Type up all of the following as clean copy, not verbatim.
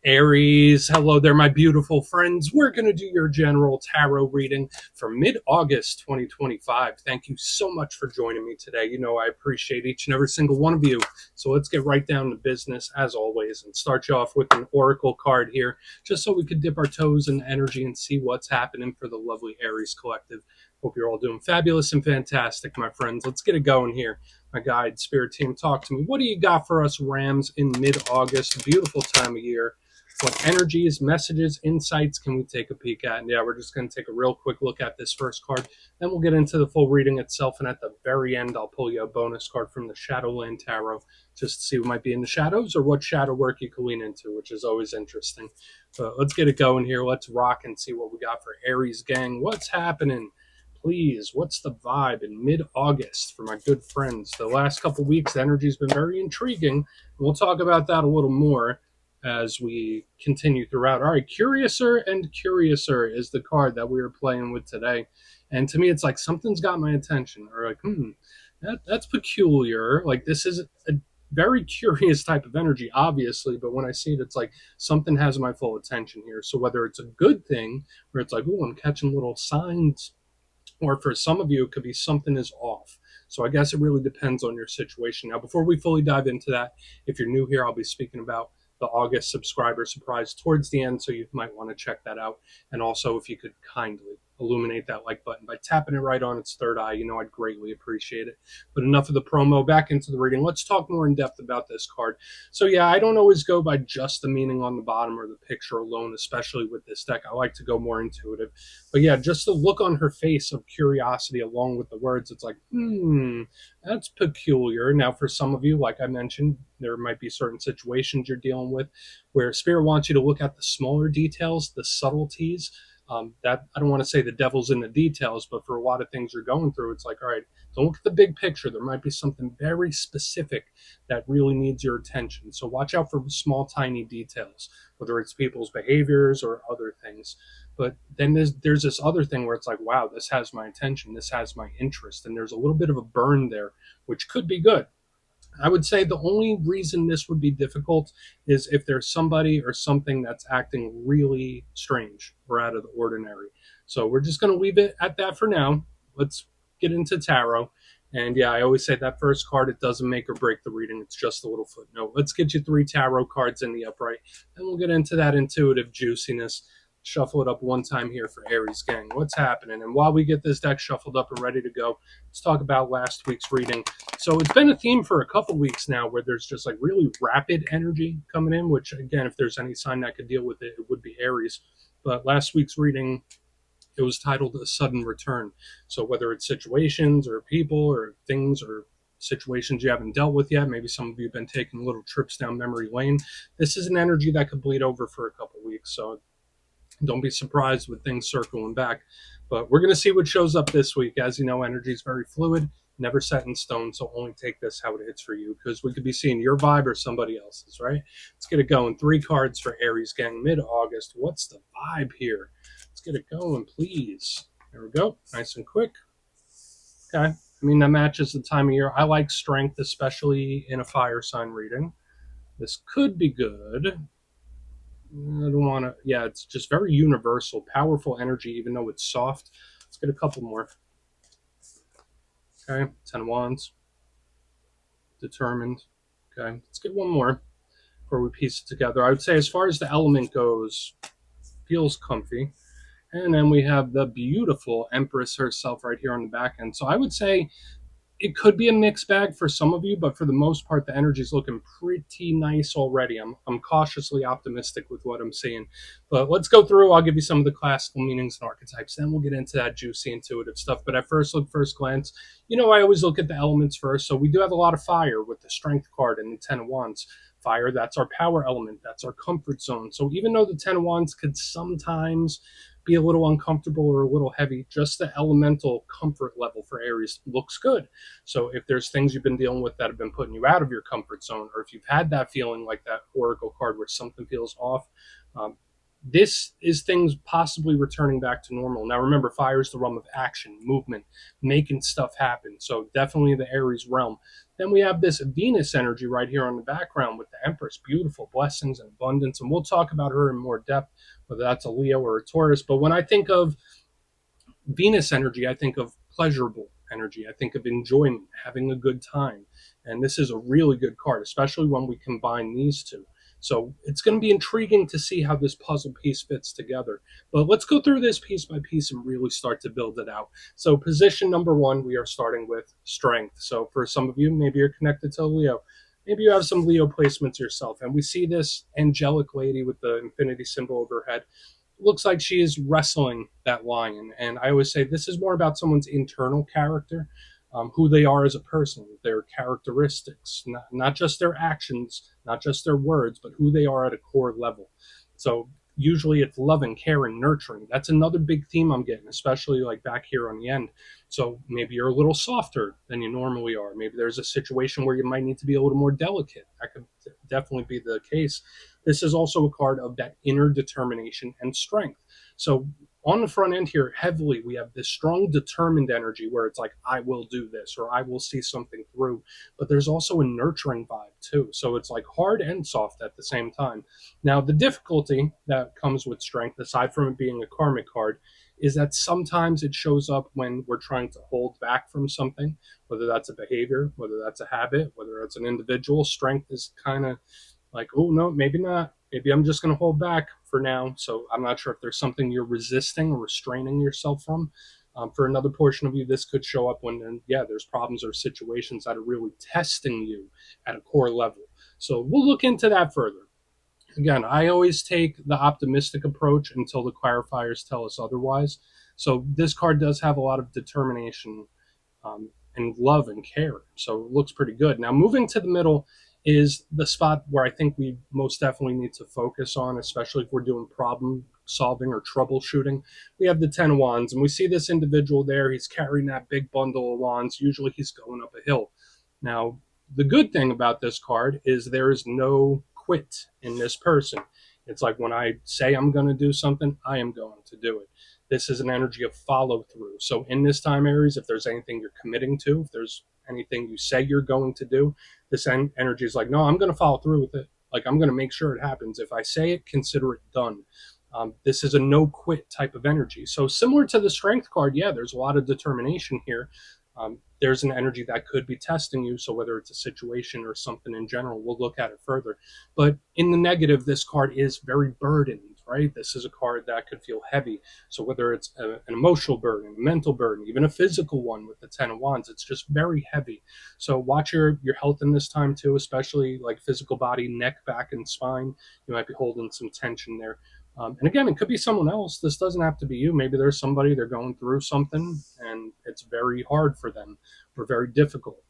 Aries, hello there, my beautiful friends. We're going to do your general tarot reading for mid-August 2025. Thank you so much for joining me today. You know, I appreciate each and every single one of you. So let's get right down to business, as always, and start you off with an oracle card here, just so we could dip our toes in energy and see what's happening for the lovely Aries collective. Hope you're all doing fabulous and fantastic, my friends. Let's get it going here. My guide, spirit team, talk to me. What do you got for us, Rams, in mid-August? Beautiful time of year. What energies, messages, insights can we take a peek at? And yeah, we're just going to take a real quick look at this first card. Then we'll get into the full reading itself. And at the very end, I'll pull you a bonus card from the Shadowland Tarot just to see what might be in the shadows or what shadow work you can lean into, which is always interesting. But let's get it going here. Let's rock and see what we got for Aries gang. What's happening? Please, what's the vibe in mid-August for my good friends? The last couple weeks, the energy's been very intriguing. We'll talk about that a little more as we continue throughout. All right, Curiouser and Curiouser is the card that we are playing with today. And to me, it's like something's got my attention. Or like, that's peculiar. Like, this is a very curious type of energy, obviously, but when I see it, it's like something has my full attention here. So whether it's a good thing, where it's like, oh, I'm catching little signs, or for some of you, it could be something is off. So I guess it really depends on your situation. Now, before we fully dive into that, if you're new here, I'll be speaking about the August subscriber surprise towards the end, so you might want to check that out. And also, if you could kindly illuminate that like button by tapping it right on its third eye, you know I'd greatly appreciate it. But enough of the promo, back into the reading. Let's talk more in depth about this card. So yeah, I don't always go by just the meaning on the bottom or the picture alone, especially with this deck. I like to go more intuitive. But yeah, just the look on her face of curiosity along with the words, it's like, that's peculiar. Now, for some of you, like I mentioned, there might be certain situations you're dealing with where spirit wants you to look at the smaller details, the subtleties. That I don't want to say the devil's in the details, but for a lot of things you're going through, it's like, all right, don't look at the big picture. There might be something very specific that really needs your attention. So watch out for small, tiny details, whether it's people's behaviors or other things. But then there's this other thing where it's like, wow, this has my attention, this has my interest, and there's a little bit of a burn there, which could be good. I would say the only reason this would be difficult is if there's somebody or something that's acting really strange or out of the ordinary. So we're just going to leave it at that for now. Let's get into tarot. And yeah, I always say that first card, it doesn't make or break the reading. It's just a little footnote. Let's get you 3 tarot cards in the upright, and we'll get into that intuitive juiciness. Shuffle it up one time here for Aries gang. What's happening? And while we get this deck shuffled up and ready to go, let's talk about last week's reading. So it's been a theme for a couple weeks now where there's just like really rapid energy coming in, which again, if there's any sign that could deal with it, it would be Aries. But last week's reading, it was titled A Sudden Return. So whether it's situations or people or things or situations you haven't dealt with yet, maybe some of you have been taking little trips down memory lane, this is an energy that could bleed over for a couple weeks. So don't be surprised with things circling back. But we're going to see what shows up this week. As you know, energy is very fluid, never set in stone. So only take this how it hits for you, because we could be seeing your vibe or somebody else's, right? Let's get it going. 3 cards for Aries gang, mid-August. What's the vibe here? Let's get it going, please. There we go. Nice and quick. Okay. I mean, that matches the time of year. I like strength, especially in a fire sign reading. This could be good. I don't want to, yeah, it's just very universal, powerful energy, even though it's soft. Let's get a couple more. Okay, 10 of Wands. Determined. Okay, let's get one more before we piece it together. I would say as far as the element goes, feels comfy. And then we have the beautiful Empress herself right here on the back end. So I would say it could be a mixed bag for some of you, but for the most part, the energy is looking pretty nice already. I'm cautiously optimistic with what I'm seeing. But let's go through. I'll give you some of the classical meanings and archetypes. Then we'll get into that juicy, intuitive stuff. But at first glance, you know, I always look at the elements first. So we do have a lot of fire with the Strength card and the 10 of Wands. Fire, that's our power element. That's our comfort zone. So even though the 10 of Wands could sometimes be a little uncomfortable or a little heavy, just the elemental comfort level for Aries looks good. So if there's things you've been dealing with that have been putting you out of your comfort zone, or if you've had that feeling like that oracle card where something feels off, this is things possibly returning back to normal. Now remember, fire is the realm of action, movement, making stuff happen. So definitely the Aries realm. Then we have this Venus energy right here on the background with the Empress, beautiful blessings and abundance. And we'll talk about her in more depth, whether that's a Leo or a Taurus. But when I think of Venus energy, I think of pleasurable energy. I think of enjoyment, having a good time. And this is a really good card, especially when we combine these two. So it's going to be intriguing to see how this puzzle piece fits together. But let's go through this piece by piece and really start to build it out. So position number one, we are starting with strength. So for some of you, maybe you're connected to Leo. Maybe you have some Leo placements yourself. And we see this angelic lady with the infinity symbol over her head. Looks like she is wrestling that lion. And I always say this is more about someone's internal character, who they are as a person, their characteristics, not just their actions, not just their words, but who they are at a core level. So usually it's loving, caring, nurturing. That's another big theme I'm getting, especially like back here on the end. So maybe you're a little softer than you normally are. Maybe there's a situation where you might need to be a little more delicate. That could definitely be the case. This is also a card of that inner determination and strength. So on the front end here, heavily, we have this strong, determined energy where it's like, I will do this or I will see something through. But there's also a nurturing vibe too. So it's like hard and soft at the same time. Now, the difficulty that comes with strength, aside from it being a karmic card, is that sometimes it shows up when we're trying to hold back from something, whether that's a behavior, whether that's a habit, whether it's an individual. Strength is kind of like, oh, no, maybe not. Maybe I'm just going to hold back for now. So I'm not sure if there's something you're resisting or restraining yourself from. For another portion of you, this could show up when, yeah, there's problems or situations that are really testing you at a core level. So we'll look into that further. Again, I always take the optimistic approach until the clarifiers tell us otherwise. So this card does have a lot of determination and love and care. So it looks pretty good. Now, moving to the middle is the spot where I think we most definitely need to focus on, especially if we're doing problem solving or troubleshooting. We have the 10 of Wands, and we see this individual there. He's carrying that big bundle of wands. Usually he's going up a hill. Now, the good thing about this card is there is no quit in this person. It's like when I say I'm going to do something, I am going to do it. This is an energy of follow through. So in this time, Aries, if there's anything you're committing to, if there's anything you say you're going to do, this energy is like, no, I'm going to follow through with it. Like, I'm going to make sure it happens. If I say it, consider it done. This is a no quit type of energy. So similar to the strength card, yeah, there's a lot of determination here. There's an energy that could be testing you. So whether it's a situation or something in general, we'll look at it further. But in the negative, this card is very burdened, right? This is a card that could feel heavy. So whether it's an emotional burden, a mental burden, even a physical one with the 10 of Wands, it's just very heavy. So watch your health in this time too, especially like physical body, neck, back, and spine. You might be holding some tension there. And again, it could be someone else. This doesn't have to be you. Maybe there's somebody, they're going through something and it's very hard for them or very difficult.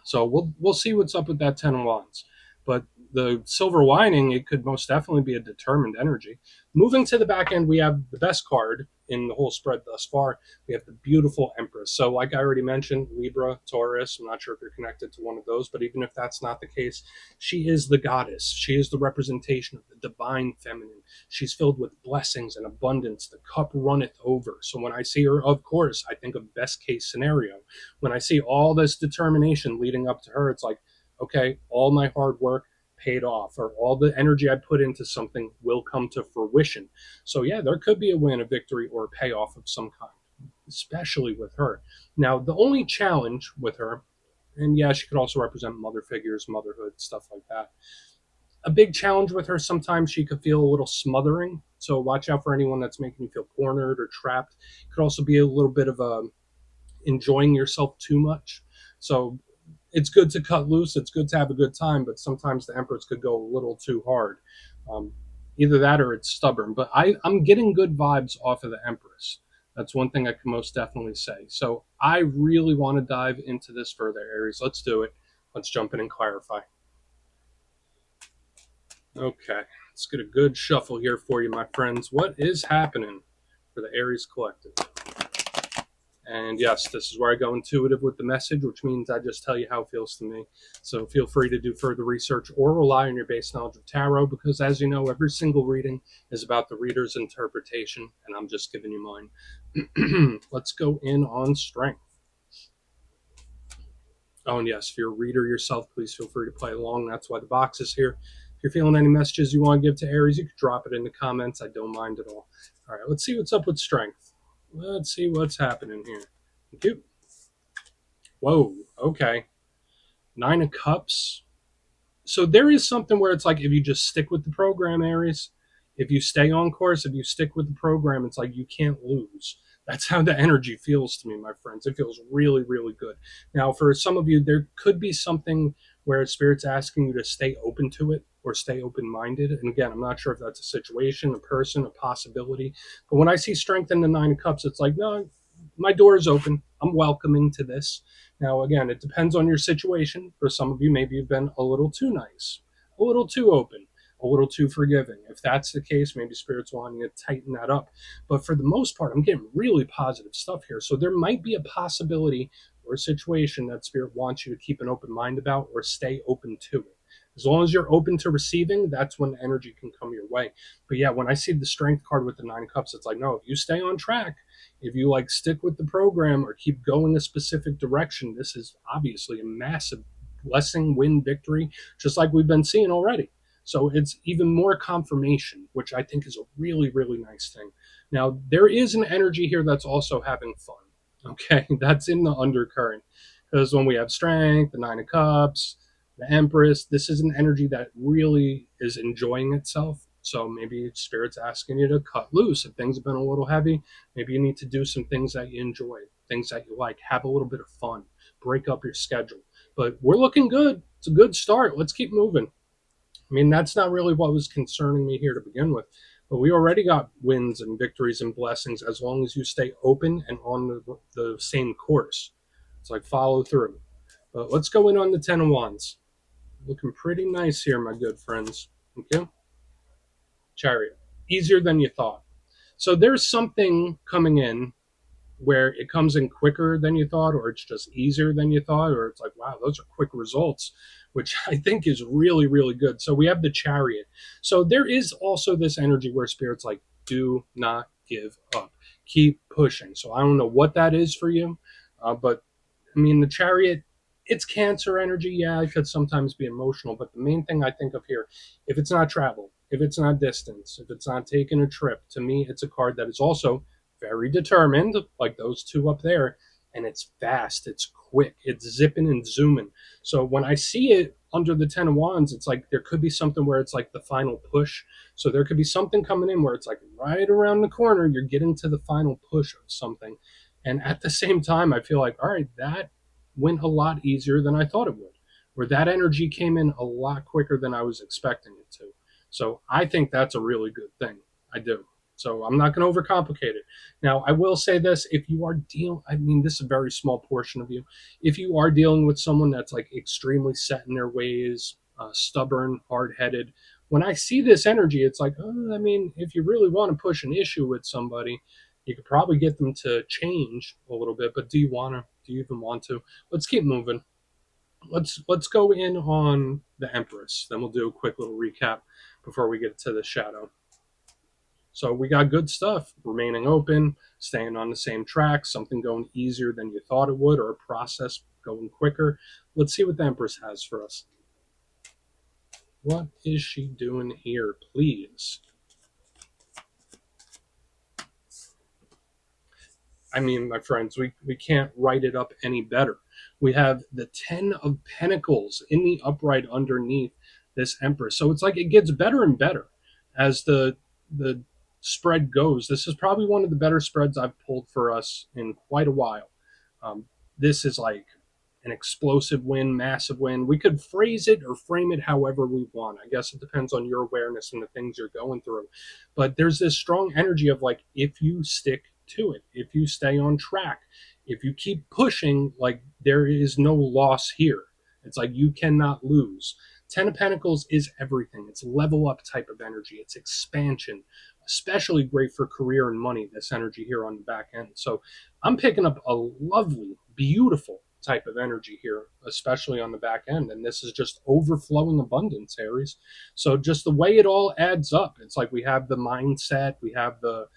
So we'll see what's up with that 10 of Wands. But the silver lining, it could most definitely be a determined energy. Moving to the back end, we have the best card in the whole spread thus far. We have the beautiful Empress. So like I already mentioned, Libra, Taurus, I'm not sure if you're connected to one of those, but even if that's not the case, she is the goddess. She is the representation of the divine feminine. She's filled with blessings and abundance. The cup runneth over. So when I see her, of course, I think of best case scenario. When I see all this determination leading up to her, it's like, okay, all my hard work paid off, or all the energy I put into something will come to fruition. So yeah, there could be a win, a victory, or a payoff of some kind, especially with her. Now, the only challenge with her, and yeah, she could also represent mother figures, motherhood, stuff like that. A big challenge with her, sometimes she could feel a little smothering. So watch out for anyone that's making you feel cornered or trapped. It could also be a little bit of a enjoying yourself too much. So it's good to cut loose. It's good to have a good time, but sometimes the Empress could go a little too hard. Um, Either that or it's stubborn. But I'm getting good vibes off of the Empress. That's one thing I can most definitely say. So I really want to dive into this further, Aries. Let's do it. Let's jump in and clarify. Okay, let's get a good shuffle here for you, my friends. What is happening for the Aries Collective? And yes, this is where I go intuitive with the message, which means I just tell you how it feels to me. So feel free to do further research or rely on your base knowledge of tarot, because as you know, every single reading is about the reader's interpretation, and I'm just giving you mine. Let's go in on strength. Oh, and yes, if you're a reader yourself, please feel free to play along. That's why the box is here. If you're feeling any messages you want to give to Aries, you can drop it in the comments. I don't mind at all. All right, let's see what's up with strength. Let's see what's happening here. Thank you. Whoa, okay. Nine of Cups. So there is something where it's like if you just stick with the program, Aries, if you stay on course, if you stick with the program, it's like you can't lose. That's how the energy feels to me, my friends. It feels really, really good. Now, for some of you, there could be something where Spirit's asking you to stay open to it or stay open minded. And again, I'm not sure if that's a situation, a person, a possibility. But when I see strength in the Nine of Cups, it's like, no, my door is open. I'm welcoming to this. Now, again, it depends on your situation. For some of you, maybe you've been a little too nice, a little too open, a little too forgiving. If that's the case, maybe Spirit's wanting to tighten that up. But for the most part, I'm getting really positive stuff here. So there might be a possibility or a situation that Spirit wants you to keep an open mind about or stay open to it. As long as you're open to receiving, that's when energy can come your way. But yeah, when I see the strength card with the Nine of Cups, it's like, no, if you stay on track, if you like stick with the program or keep going a specific direction, this is obviously a massive blessing, win, victory, just like we've been seeing already. So it's even more confirmation, which I think is a really, really nice thing. Now, there is an energy here that's also having fun. Okay, that's in the undercurrent. Because when we have strength, the Nine of Cups, the Empress, this is an energy that really is enjoying itself. So maybe Spirit's asking you to cut loose. If things have been a little heavy, maybe you need to do some things that you enjoy, things that you like, have a little bit of fun, break up your schedule. But we're looking good. It's a good start. Let's keep moving. I mean, that's not really what was concerning me here to begin with. But we already got wins and victories and blessings as long as you stay open and on the same course. It's like follow through. But let's go in on the Ten of Wands. Looking pretty nice here, my good friends. Okay. Chariot. Easier than you thought. So there's something coming in where it comes in quicker than you thought, or it's just easier than you thought, or it's like, wow, those are quick results, which I think is really, really good. So we have the Chariot. So there is also this energy where Spirit's like, do not give up, keep pushing. So I don't know what that is for you, but I mean, the Chariot, it's Cancer energy. Yeah, it could sometimes be emotional, but the main thing I think of here, if it's not travel, if it's not distance, if it's not taking a trip, to me, it's a card that is also very determined, like those two up there, and it's fast, it's quick, it's zipping and zooming. So when I see it under the Ten of Wands, it's like there could be something where it's like the final push. So there could be something coming in where it's like right around the corner, you're getting to the final push of something. And at the same time, I feel like, all right, that went a lot easier than I thought it would, where that energy came in a lot quicker than I was expecting it to. So I think that's a really good thing. I do. So I'm not going to overcomplicate it. Now, I will say this: if you are dealing, I mean, this is a very small portion of you. If you are dealing with someone that's like extremely set in their ways, stubborn, hard-headed, when I see this energy, it's like, oh, I mean, if you really want to push an issue with somebody, you could probably get them to change a little bit. But do you want to? Do you even want to? Let's keep moving. Let's go in on the Empress. Then we'll do a quick little recap before we get to the Shadow. So we got good stuff, remaining open, staying on the same track, something going easier than you thought it would, or a process going quicker. Let's see what the Empress has for us. What is she doing here, please? I mean, my friends, we can't write it up any better. We have the Ten of Pentacles in the upright underneath this Empress. So it's like it gets better and better as the spread goes. This is probably one of the better spreads I've pulled for us in quite a while. This is like an explosive win, massive win. We could phrase it or frame it however we want. I guess it depends on your awareness and the things you're going through. But there's this strong energy of like, if you stick to it, if you stay on track, if you keep pushing, like there is no loss here. It's like you cannot lose. Ten of Pentacles is everything. It's level up type of energy. It's expansion, especially great for career and money, this energy here on the back end. So I'm picking up a lovely, beautiful type of energy here, especially on the back end. And this is just overflowing abundance, Aries. So just the way it all adds up, it's like we have the mindset, we have the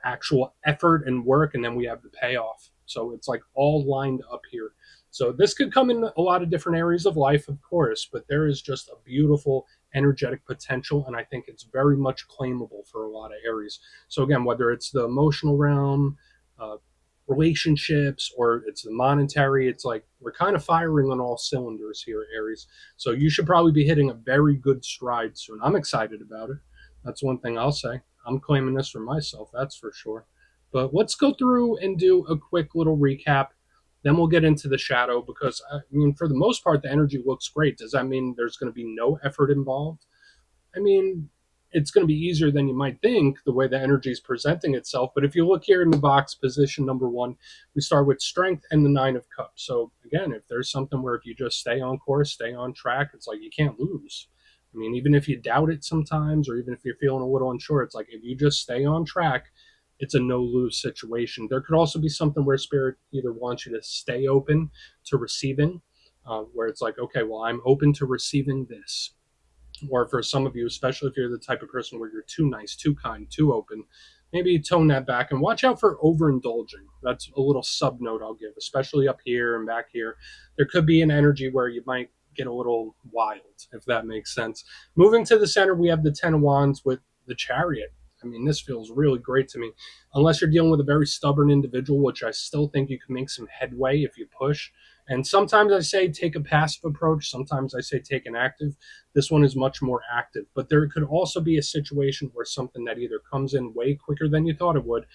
actual effort and work, and then we have the payoff. So it's like all lined up here. So this could come in a lot of different areas of life, of course, but there is just a beautiful energetic potential, and I think it's very much claimable for a lot of areas. So again, whether it's the emotional realm, uh, relationships, or it's the monetary, it's like we're kind of firing on all cylinders here, Aries. So you should probably be hitting a very good stride soon. I'm excited about it. That's one thing I'll say. I'm claiming this for myself, that's for sure. But let's go through and do a quick little recap. Then we'll get into the shadow because, I mean, for the most part, the energy looks great. Does that mean there's going to be no effort involved? I mean, it's going to be easier than you might think the way the energy is presenting itself. But if you look here in the box, position number one, we start with strength and the nine of cups. So again, if there's something where if you just stay on course, stay on track, it's like you can't lose. I mean, even if you doubt it sometimes, or even if you're feeling a little unsure, it's like if you just stay on track, it's a no lose situation. There could also be something where spirit either wants you to stay open to receiving, where it's like, okay, well, I'm open to receiving this, or for some of you, especially if you're the type of person where you're too nice, too kind, too open, maybe tone that back and watch out for overindulging. That's a little sub note I'll give, especially up here and back here. There could be an energy where you might get a little wild, if that makes sense. Moving to the center, we have the Ten of Wands with the Chariot. I mean, this feels really great to me. Unless you're dealing with a very stubborn individual, which I still think you can make some headway if you push. And sometimes I say take a passive approach. Sometimes I say take an active. This one is much more active, but there could also be a situation where something that either comes in way quicker than you thought it would,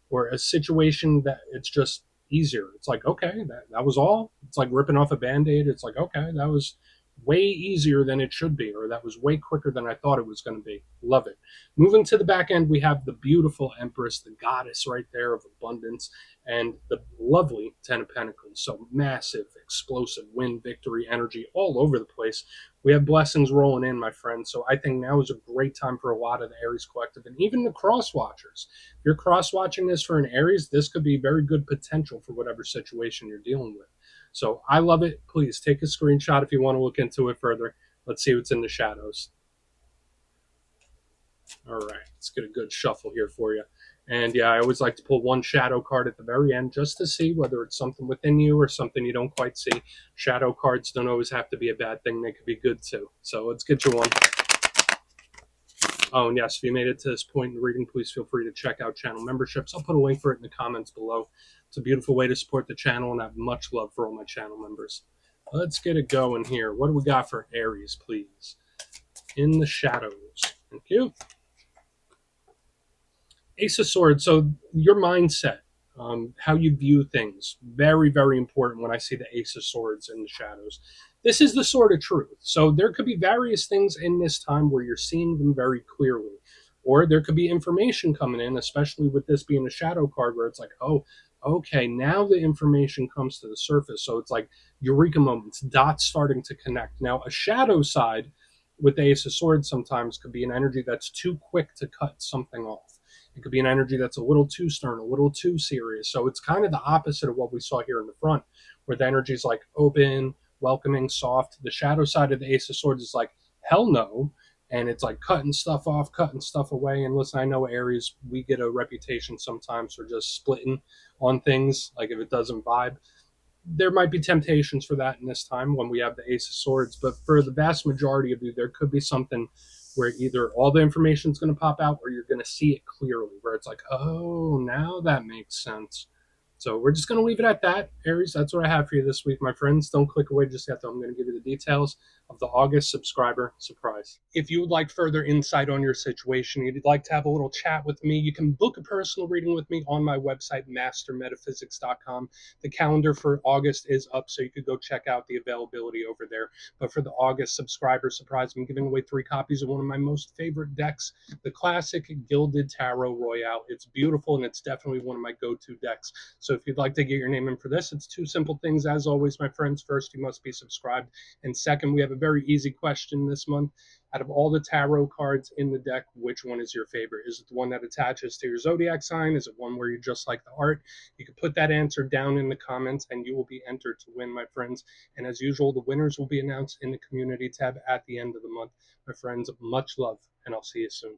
or a situation that it's just easier. It's like, okay, that was all. It's like ripping off a band aid. It's like, okay, that was way easier than it should be, or that was way quicker than I thought it was going to be. Love it. Moving to the back end, we have the beautiful Empress, the goddess right there of abundance, and the lovely Ten of Pentacles. So massive, explosive win, victory, energy all over the place. We have blessings rolling in, my friends. So I think now is a great time for a lot of the Aries collective and even the cross watchers. If you're cross watching this for an Aries, this could be very good potential for whatever situation you're dealing with. So I love it. Please take a screenshot if you want to look into it further. Let's see what's in the shadows. All right, let's get a good shuffle here for you. And yeah, I always like to pull one shadow card at the very end just to see whether it's something within you or something you don't quite see. Shadow cards don't always have to be a bad thing, they could be good too. So let's get you one. Oh, and yes, if you made it to this point in the reading, please feel free to check out channel memberships. I'll put a link for it in the comments below. It's a beautiful way to support the channel, and I have much love for all my channel members. Let's get it going here. What do we got for Aries, please? In the shadows. Thank you. Ace of Swords. So your mindset, how you view things, very, very important when I see the Ace of Swords in the shadows. This is the sword of truth. So there could be various things in this time where you're seeing them very clearly. Or there could be information coming in, especially with this being a shadow card where it's like, oh, okay, now the information comes to the surface. So it's like eureka moments, dots starting to connect. Now, a shadow side with the Ace of Swords sometimes could be an energy that's too quick to cut something off. It could be an energy that's a little too stern, a little too serious. So it's kind of the opposite of what we saw here in the front, where the energy is like open, welcoming, soft. The shadow side of the Ace of Swords is like, hell no. And it's like cutting stuff off, cutting stuff away. And listen, I know Aries, we get a reputation sometimes for just splitting on things, like if it doesn't vibe. There might be temptations for that in this time when we have the Ace of Swords, but for the vast majority of you, there could be something where either all the information is going to pop out or you're going to see it clearly, where it's like, oh, now that makes sense. So we're just going to leave it at that, Aries. That's what I have for you this week, my friends. Don't click away just yet, though. I'm going to give you the details of the August subscriber surprise. If you would like further insight on your situation, you'd like to have a little chat with me, you can book a personal reading with me on my website, mastermetaphysics.com. The calendar for August is up, so you could go check out the availability over there. But for the August subscriber surprise, I'm giving away 3 copies of one of my most favorite decks, the classic Gilded Tarot Royale. It's beautiful, and it's definitely one of my go-to decks. So if you'd like to get your name in for this, it's 2 simple things. As always, my friends, first, you must be subscribed. And second, we have a very easy question this month. Out of all the tarot cards in the deck, which one is your favorite? Is it the one that attaches to your zodiac sign? Is it one where you just like the art? You can put that answer down in the comments and you will be entered to win, my friends. And as usual, the winners will be announced in the community tab at the end of the month. My friends, much love, and I'll see you soon.